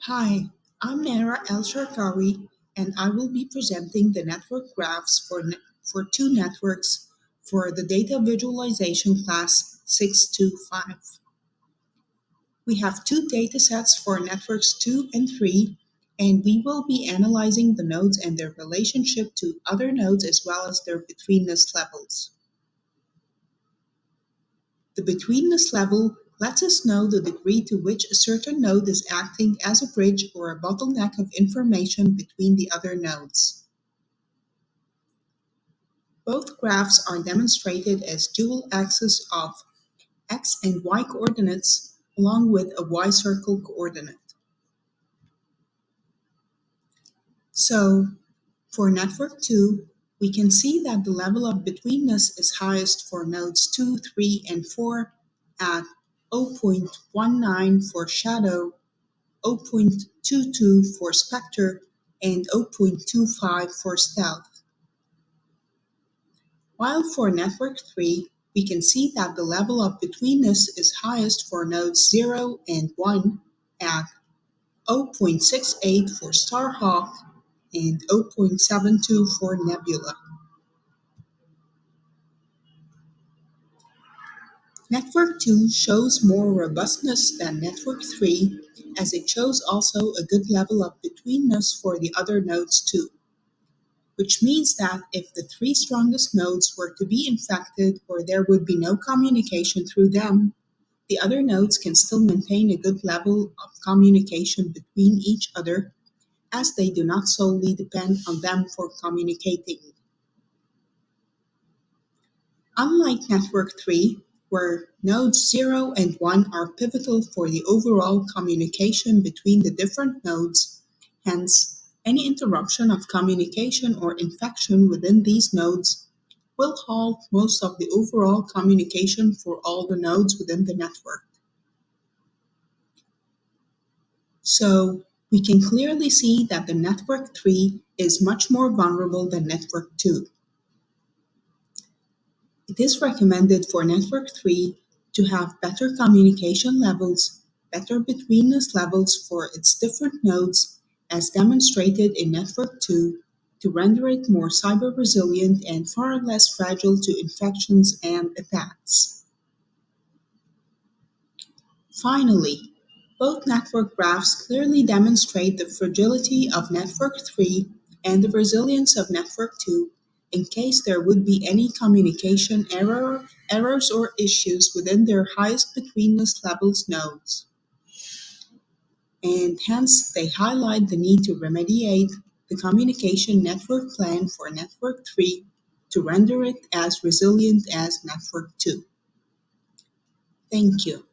Hi, I'm Nara El-Sharkawi, and I will be presenting the network graphs for two networks for the Data Visualization Class 625. We have two datasets for networks 2 and 3, and we will be analyzing the nodes and their relationship to other nodes as well as their betweenness levels. The betweenness level lets us know the degree to which a certain node is acting as a bridge or a bottleneck of information between the other nodes. Both graphs are demonstrated as dual axes of x and y coordinates along with a y-circle coordinate. So, for network 2, we can see that the level of betweenness is highest for nodes 2, 3, and 4 at 0.19 for shadow, 0.22 for spectre, and 0.25 for stealth. While for network 3, we can see that the level of betweenness is highest for nodes 0 and 1 at 0.68 for Starhawk and 0.72 for Nebula. Network 2 shows more robustness than Network 3, as it shows also a good level of betweenness for the other nodes too, which means that if the three strongest nodes were to be infected or there would be no communication through them, the other nodes can still maintain a good level of communication between each other, as they do not solely depend on them for communicating. Unlike network 3, where nodes 0 and 1 are pivotal for the overall communication between the different nodes, hence, any interruption of communication or infection within these nodes will halt most of the overall communication for all the nodes within the network. So, we can clearly see that the network 3 is much more vulnerable than network 2. It is recommended for network 3 to have better communication levels, better betweenness levels for its different nodes, as demonstrated in network 2, to render it more cyber resilient and far less fragile to infections and attacks. Finally, both network graphs clearly demonstrate the fragility of network 3 and the resilience of network 2 in case there would be any communication errors or issues within their highest betweenness levels nodes. And hence, they highlight the need to remediate the communication network plan for network 3 to render it as resilient as network 2. Thank you.